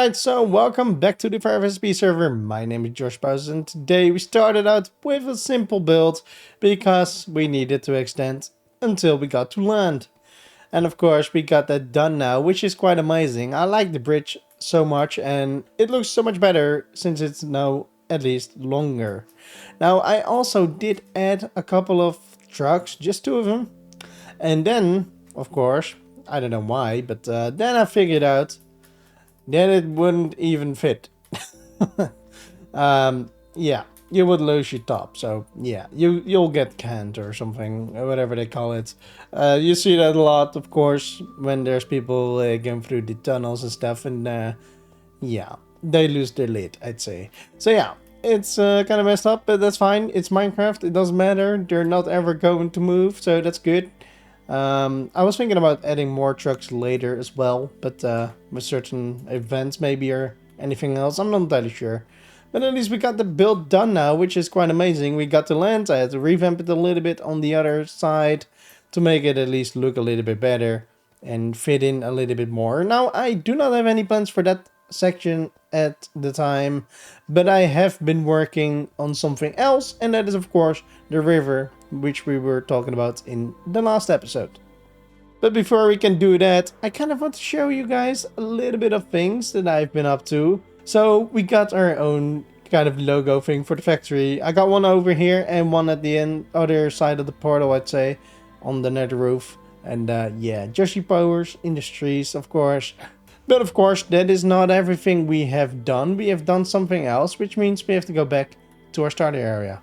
Alright, so welcome back to the FSP server. My name is Josh Bowes, and today we started out with a simple build because we needed to extend until we got to land. And of course we got that done now, which is quite amazing. I like the bridge so much and it looks so much better since it's now at least longer. Now I also did add a couple of trucks, just 2 of them. And then, of course, I don't know why, but then I figured out then it wouldn't even fit. Yeah, you would lose your top. So yeah, you'll get canned or something, whatever they call it. You see that a lot, of course, when there's people going through the tunnels and stuff, and yeah, they lose their lid, I'd say. So yeah, it's kind of messed up, but that's fine. It's Minecraft. It doesn't matter. They're not ever going to move, so that's good. I was thinking about adding more trucks later as well, but with certain events maybe or anything else, I'm not entirely sure. But at least we got the build done now, which is quite amazing. We got the land. I had to revamp it a little bit on the other side to make it at least look a little bit better and fit in a little bit more. Now, I do not have any plans for that section at the time, but I have been working on something else, and that is of course the river, which we were talking about in the last episode. But before we can do that, I kind of want to show you guys a little bit of things that I've been up to. So we got our own kind of logo thing for the factory. I got one over here and one at the other side of the portal, I'd say, on the nether roof. And yeah, Joshy Powers Industries, of course. But of course, that is not everything we have done. We have done something else, which means we have to go back to our starter area.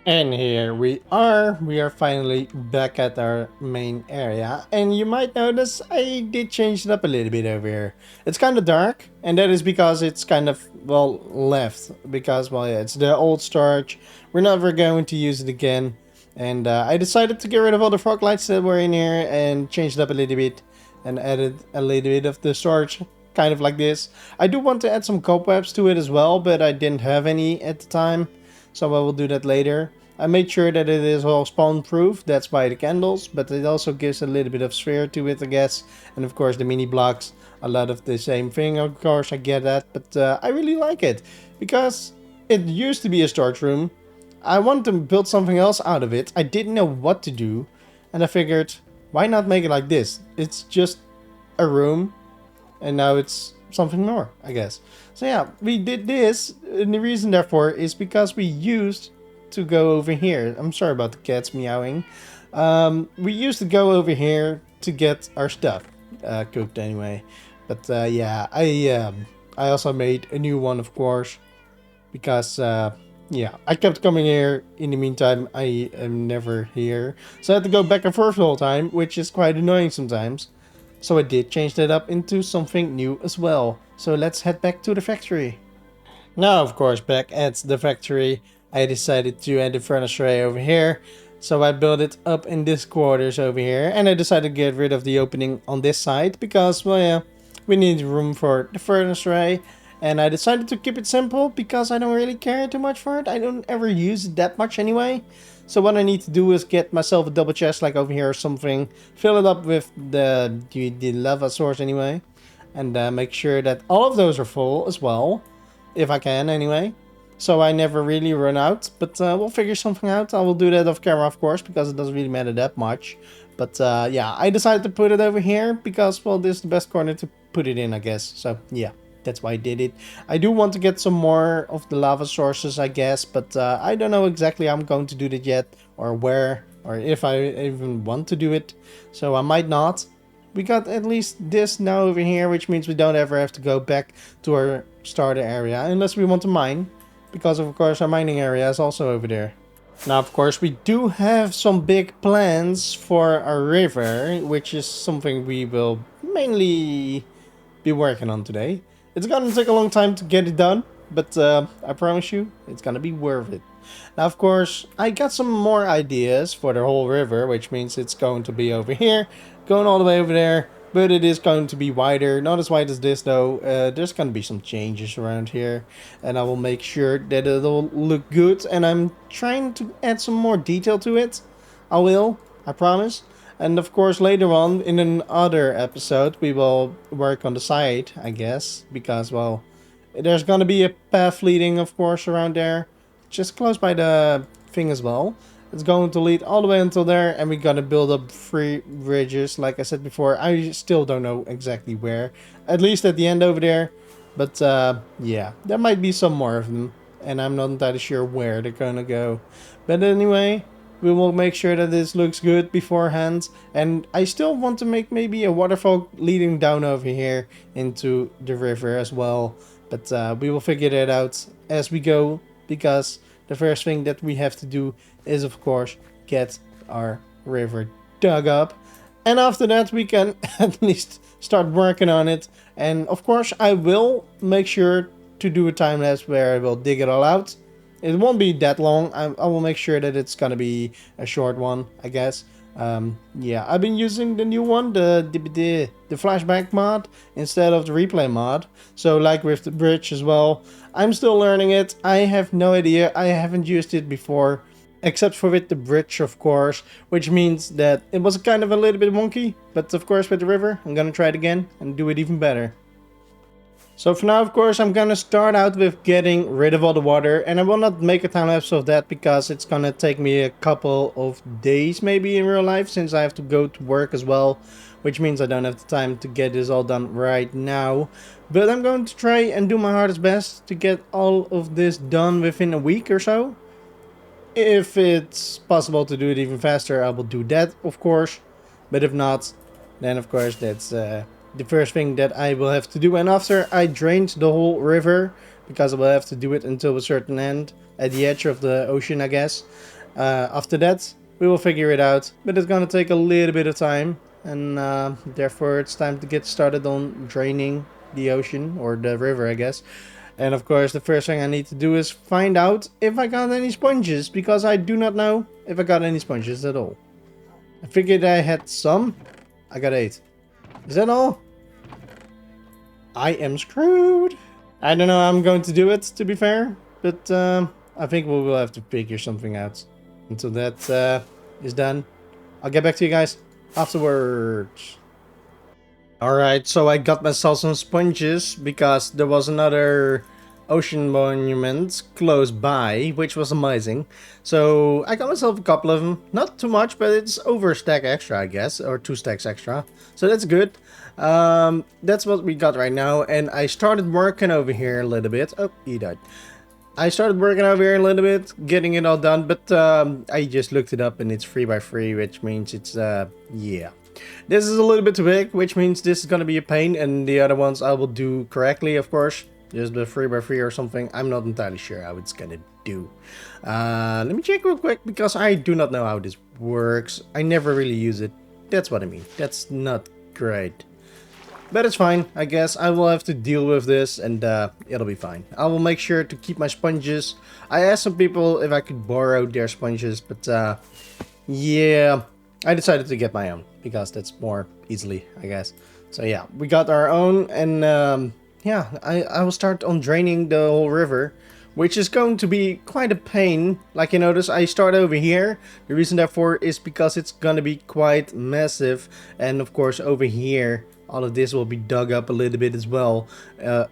And here we are. We are finally back at our main area. And you might notice I did change it up a little bit over here. It's kind of dark, and that is because it's kind of, well, left. Because, well, yeah, it's the old storage. We're never going to use it again. And I decided to get rid of all the fog lights that were in here and change it up a little bit. And added a little bit of the storage, kind of like this. I do want to add some cobwebs to it as well, but I didn't have any at the time, so I will do that later. I made sure that it is all spawn proof, that's by the candles, but it also gives a little bit of sphere to it, I guess. And of course the mini blocks, a lot of the same thing, of course, I get that, but I really like it, because it used to be a storage room. I wanted to build something else out of it. I didn't know what to do, and I figured, why not make it like this? It's just a room, and now it's something more, I guess. So yeah, we did this, and the reason therefore is because we used to go over here. I'm sorry about the cats meowing. We used to go over here to get our stuff cooked anyway. But yeah, I also made a new one, of course, because yeah, I kept coming here. In the meantime, I am never here. So I had to go back and forth the whole time, which is quite annoying sometimes. So I did change that up into something new as well. So let's head back to the factory. Now, of course, back at the factory, I decided to add the furnace array over here. So I built it up in this quarters over here. And I decided to get rid of the opening on this side because, well, yeah, we need room for the furnace array. And I decided to keep it simple because I don't really care too much for it. I don't ever use it that much anyway. So what I need to do is get myself a double chest like over here or something. Fill it up with the lava source anyway. And make sure that all of those are full as well. If I can anyway. So I never really run out. But we'll figure something out. I will do that off camera, of course, because it doesn't really matter that much. But yeah, I decided to put it over here because, well, this is the best corner to put it in, I guess. So yeah. That's why I did it. I do want to get some more of the lava sources, I guess, but I don't know exactly how I'm going to do that yet, or where, or if I even want to do it, so I might not. We got at least this now over here, which means we don't ever have to go back to our starter area, unless we want to mine, because of course our mining area is also over there. Now, of course, we do have some big plans for our river, which is something we will mainly be working on today. It's gonna take a long time to get it done, but I promise you, it's gonna be worth it. Now, of course, I got some more ideas for the whole river, which means it's going to be over here, going all the way over there, but it is going to be wider. Not as wide as this, though. There's gonna be some changes around here, and I will make sure that it'll look good, and I'm trying to add some more detail to it. I will, I promise. And of course, later on in another episode, we will work on the side, I guess, because, well, there's gonna be a path leading, of course, around there, just close by the thing as well. It's going to lead all the way until there, and we're gonna build up 3 bridges, like I said before. I still don't know exactly where, at least at the end over there. But yeah, there might be some more of them, and I'm not entirely sure where they're gonna go. But anyway, we will make sure that this looks good beforehand. And I still want to make maybe a waterfall leading down over here into the river as well. But we will figure that out as we go, because the first thing that we have to do is, of course, get our river dug up. And after that, we can at least start working on it. And of course, I will make sure to do a time lapse where I will dig it all out. It won't be that long. I will make sure that it's gonna be a short one, I guess. Yeah, I've been using the new one, the flashback mod instead of the replay mod. So like with the bridge as well, I'm still learning it. I have no idea. I haven't used it before, except for with the bridge, of course, which means that it was kind of a little bit wonky. But of course, with the river, I'm gonna try it again and do it even better. So for now, of course, I'm gonna start out with getting rid of all the water, and I will not make a time lapse of that because it's gonna take me a couple of days maybe in real life, since I have to go to work as well, which means I don't have the time to get this all done right now. But I'm going to try and do my hardest best to get all of this done within a week or so. If it's possible to do it even faster, I will do that, of course. But if not, then of course that's the first thing that I will have to do. And after I drained the whole river, because I will have to do it until a certain end at the edge of the ocean, I guess. After that, we will figure it out. But it's gonna take a little bit of time, and therefore it's time to get started on draining the ocean, or the river, I guess. And of course, the first thing I need to do is find out if I got any sponges, because I do not know if I got any sponges at all. I figured I had some. I got 8. Is that all? I am screwed. I don't know how I'm going to do it, to be fair. But I think we will have to figure something out. Until that is done, I'll get back to you guys afterwards. Alright, so I got myself some sponges because there was another ocean monument close by, which was amazing. So I got myself a couple of them. Not too much, but it's over a stack extra, I guess, or 2 stacks extra. So that's good. That's what we got right now, and I started working over here a little bit. Oh, he died. I started working over here a little bit, getting it all done, but I just looked it up and it's 3x3, which means it's, yeah. This is a little bit too big, which means this is gonna be a pain, and the other ones I will do correctly, of course. Just the 3x3 or something. I'm not entirely sure how it's gonna do. Let me check real quick, because I do not know how this works. I never really use it. That's what I mean. That's not great. But it's fine, I guess. I will have to deal with this, and it'll be fine. I will make sure to keep my sponges. I asked some people if I could borrow their sponges, but yeah, I decided to get my own, because that's more easily, I guess. So yeah, we got our own, and yeah, I will start on draining the whole river, which is going to be quite a pain. Like you notice, I start over here. The reason therefore is because it's gonna be quite massive, and of course over here all of this will be dug up a little bit as well,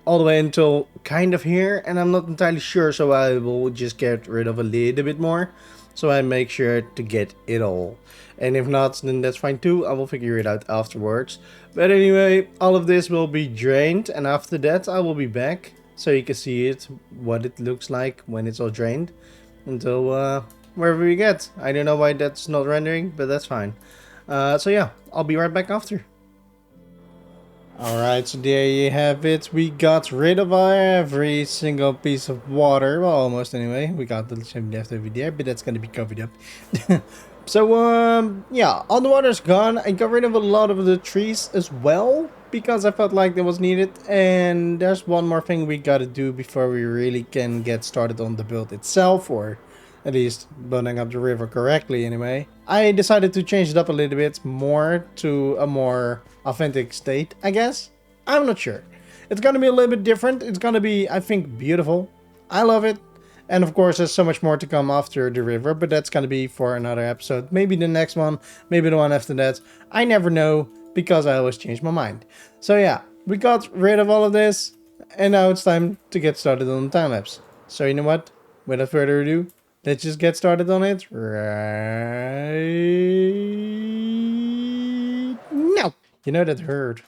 all the way until kind of here, and I'm not entirely sure, so I will just get rid of a little bit more, so I make sure to get it all. And if not, then that's fine too. I will figure it out afterwards. But anyway, all of this will be drained, and after that I will be back, so you can see it, what it looks like when it's all drained, until wherever we get. I don't know why that's not rendering, but that's fine. So yeah, I'll be right back after. Alright, so there you have it. We got rid of every single piece of water. Well, almost anyway. We got the same left over there, but that's gonna be covered up. So, yeah, all the water's gone. I got rid of a lot of the trees as well, because I felt like that was needed. And there's one more thing we gotta do before we really can get started on the build itself, or at least building up the river correctly anyway. I decided to change it up a little bit more to a more authentic state, I guess. I'm not sure. It's gonna be a little bit different. It's gonna be, I think, beautiful. I love it. And of course, there's so much more to come after the river, but that's gonna be for another episode. Maybe the next one, maybe the one after that. I never know, because I always change my mind. So yeah, we got rid of all of this, and now it's time to get started on the time lapse. So you know what? Without further ado, let's just get started on it right now. You know that hurt.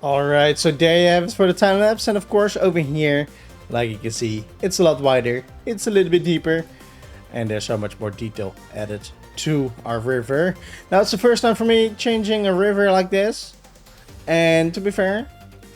Alright, so there you have it for the time lapse, and of course over here, like you can see, it's a lot wider, it's a little bit deeper, and there's so much more detail added to our river. Now it's the first time for me changing a river like this, and to be fair,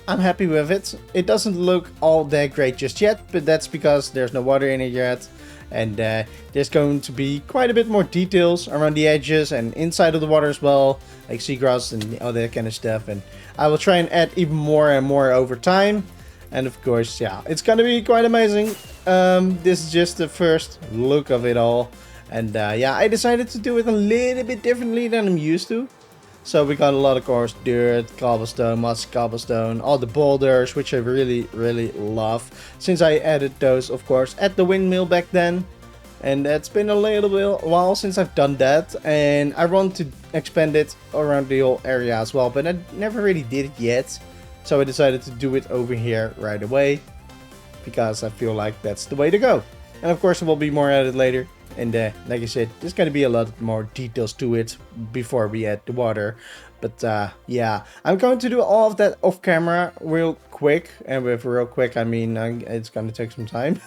I'm happy with it. It doesn't look all that great just yet, but that's because there's no water in it yet. And there's going to be quite a bit more details around the edges and inside of the water as well, like seagrass and all that kind of stuff. And I will try and add even more and more over time. And of course, yeah, it's gonna be quite amazing. This is just the first look of it all. And yeah, I decided to do it a little bit differently than I'm used to. So we got a lot of course dirt, cobblestone, mossy cobblestone, all the boulders, which I really love. Since I added those, of course, at the windmill back then. And it's been a little bit while since I've done that. And I want to expand it around the whole area as well. But I never really did it yet. So I decided to do it over here right away. Because I feel like that's the way to go. And of course there will be more added later. And like I said, there's going to be a lot more details to it before we add the water. But yeah, I'm going to do all of that off camera real quick. And with real quick, I mean, it's going to take some time.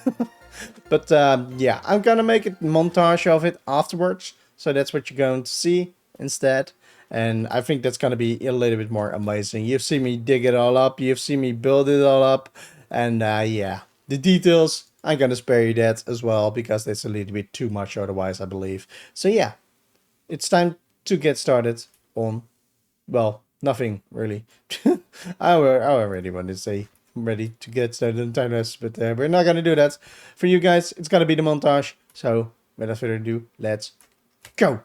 But yeah, I'm going to make a montage of it afterwards. So that's what you're going to see instead. And I think that's going to be a little bit more amazing. You've seen me dig it all up. You've seen me build it all up. And yeah, the details, I'm gonna spare you that as well, because that's a little bit too much otherwise, I believe. So yeah, it's time to get started on, well, nothing really. I already want to say I'm ready to get started on time lapse, but we're not gonna do that. For you guys, it's gonna be the montage. So without further ado, let's go.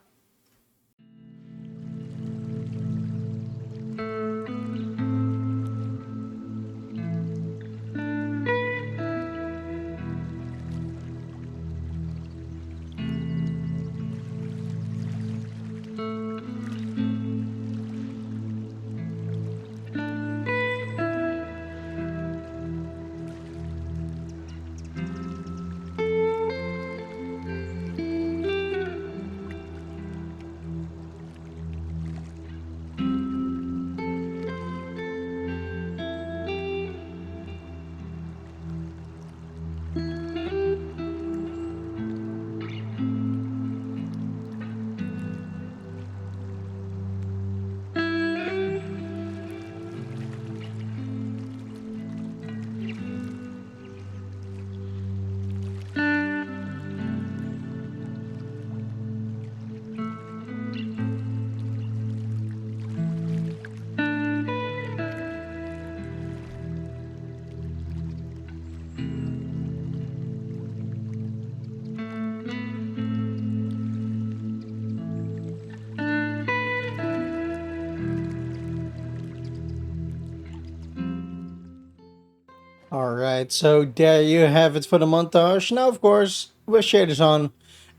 Alright, so there you have it for the montage. Now, of course, with shaders on,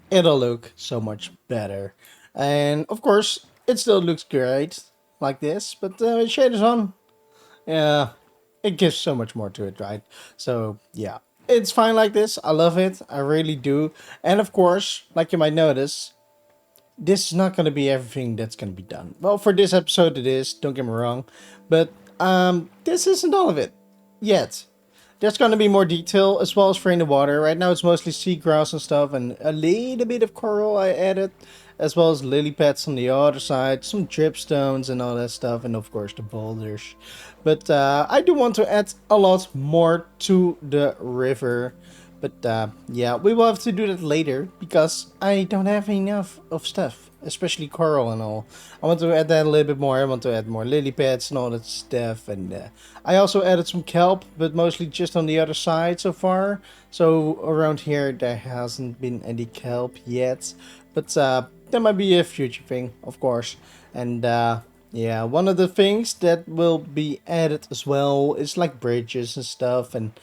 it'll look so much better. And of course, it still looks great like this, but with shaders on, yeah, it gives so much more to it, right? So yeah, it's fine like this. I love it. I really do. And of course, like you might notice, this is not going to be everything that's going to be done. Well, for this episode it is, don't get me wrong, but this isn't all of it yet. There's going to be more detail as well as for in the water. Right now it's mostly seagrass and stuff and a little bit of coral I added, as well as lily pads on the other side, some dripstones and all that stuff, and of course the boulders. But I do want to add a lot more to the river. But yeah, we will have to do that later because I don't have enough of stuff, especially coral and all. I want to add that a little bit more. I want to add more lily pads and all that stuff. And I also added some kelp, but mostly just on the other side so far. So around here there hasn't been any kelp yet. But that might be a future thing, of course. And yeah, one of the things that will be added as well is like bridges and stuff. And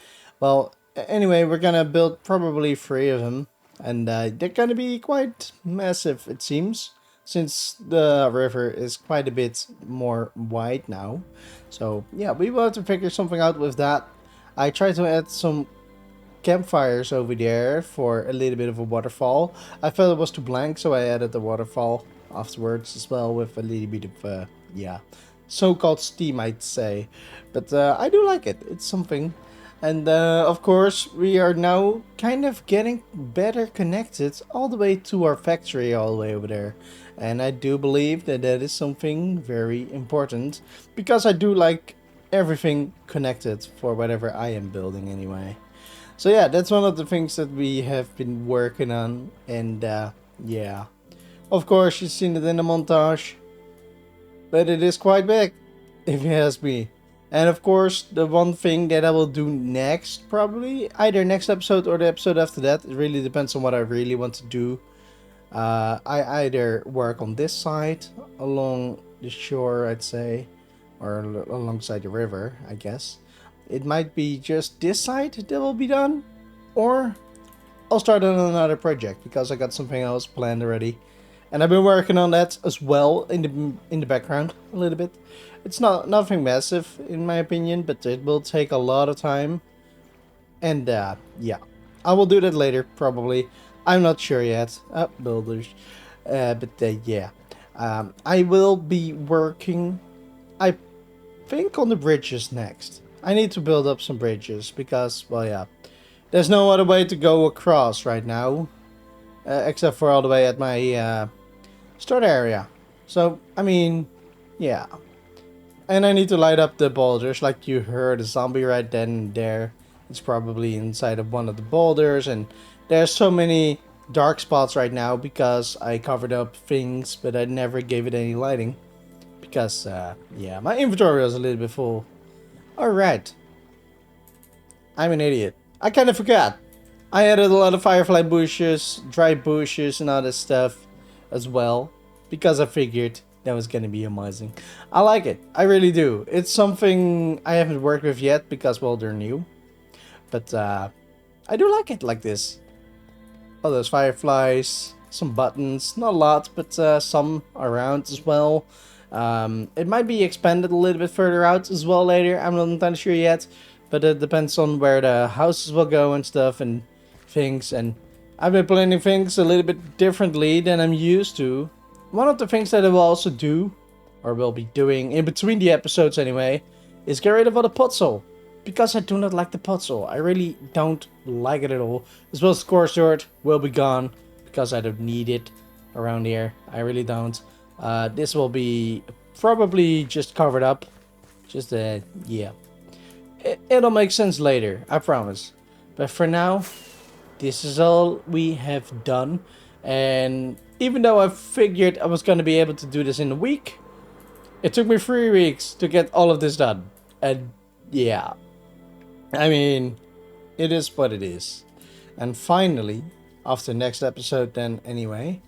well, anyway, we're gonna build probably 3 of them, and they're gonna be quite massive, it seems, since the river is quite a bit more wide now. So yeah, we will have to figure something out with that. I tried to add some campfires over there for a little bit of a waterfall. I felt it was too blank, so I added the waterfall afterwards as well with a little bit of yeah, so-called steam, I'd say. But I do like it. It's something. And of course, we are now kind of getting better connected all the way to our factory all the way over there. And I do believe that that is something very important, because I do like everything connected for whatever I am building anyway. So yeah, that's one of the things that we have been working on. And yeah, of course you've seen it in the montage, but it is quite big, if you ask me. And of course, the one thing that I will do next, probably either next episode or the episode after that, it really depends on what I really want to do. I either work on this side along the shore, I'd say, or alongside the river, I guess. It might be just this side that will be done, or I'll start on another project because I got something else planned already. And I've been working on that as well in the background a little bit. It's not nothing massive in my opinion, but it will take a lot of time. And yeah, I will do that later probably. I'm not sure yet. Builders. But yeah, I will be working, I think, on the bridges next. I need to build up some bridges because, well, yeah, there's no other way to go across right now, except for all the way at my start area. So, I mean, yeah. And I need to light up the boulders, like you heard a zombie right then and there. It's probably inside of one of the boulders, and there's so many dark spots right now because I covered up things, but I never gave it any lighting. Because, yeah, my inventory was a little bit full. Alright. I'm an idiot. I kind of forgot. I added a lot of firefly bushes, dry bushes, and other stuff as well, because I figured that was gonna be amazing. I like it. I really do. It's something I haven't worked with yet because, well, they're new. But I do like it like this. All those fireflies, some buttons, not a lot, but some around as well. It might be expanded a little bit further out as well later. I'm not entirely sure yet, but it depends on where the houses will go and stuff and things. And I've been planning things a little bit differently than I'm used to. One of the things that I will also do, or will be doing in between the episodes anyway, is get rid of all the podzol. Because I do not like the podzol. I really don't like it at all. As well as coarse dirt will be gone, because I don't need it around here. I really don't. This will be probably just covered up. Just, yeah. It'll make sense later, I promise. But for now, this is all we have done. And even though I figured I was going to be able to do this in a week, it took me 3 weeks to get all of this done. And yeah, I mean, it is what it is. And finally, after next episode then anyway,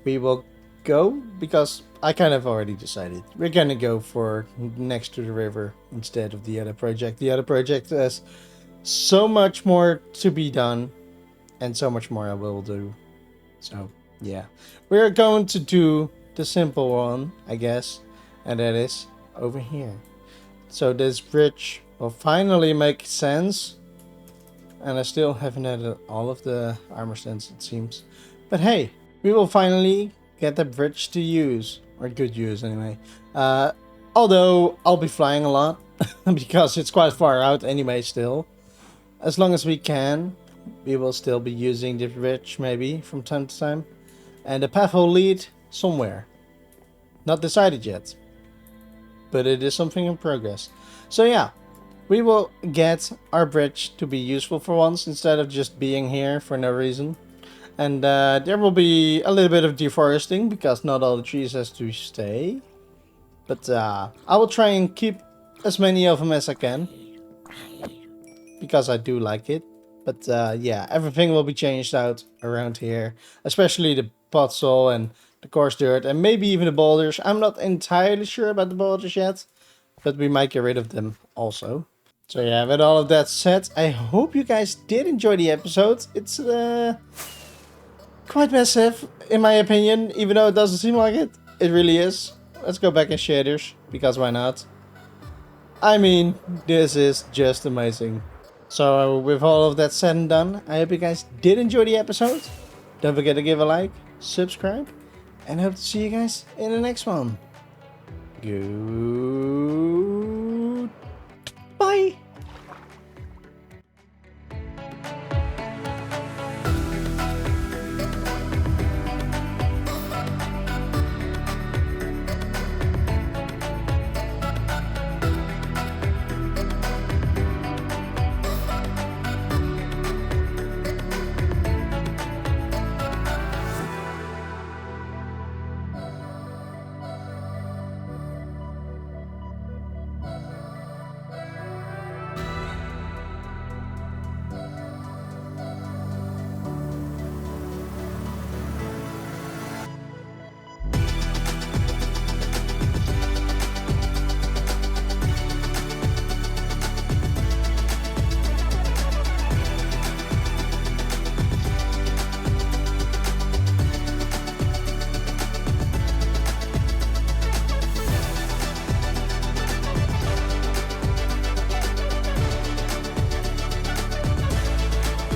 we will go, because I kind of already decided. We're gonna go for next to the river instead of the other project. The other project has so much more to be done, and so much more I will do. So, Yeah, we're going to do the simple one, I guess, and that is over here. So this bridge will finally make sense, and I still haven't added all of the armor stands, it seems. But hey, we will finally get the bridge to use, or good use anyway. Although I'll be flying a lot because it's quite far out anyway still. As long as we can, we will still be using the bridge maybe from time to time. And the path will lead somewhere. Not decided yet, but it is something in progress. So yeah, we will get our bridge to be useful for once instead of just being here for no reason. And there will be a little bit of deforesting because not all the trees has to stay. But I will try and keep as many of them as I can because I do like it. But yeah, everything will be changed out around here, especially the puzzle and the coarse dirt and maybe even the boulders. I'm not entirely sure about the boulders yet, but we might get rid of them also. So yeah, with all of that said, I hope you guys did enjoy the episode. It's quite massive, in my opinion, even though it doesn't seem like it. It really is. Let's go back in shaders, because why not? I mean, this is just amazing. So with all of that said and done, I hope you guys did enjoy the episode. Don't forget to give a like, subscribe, and I hope to see you guys in the next one. Goodbye.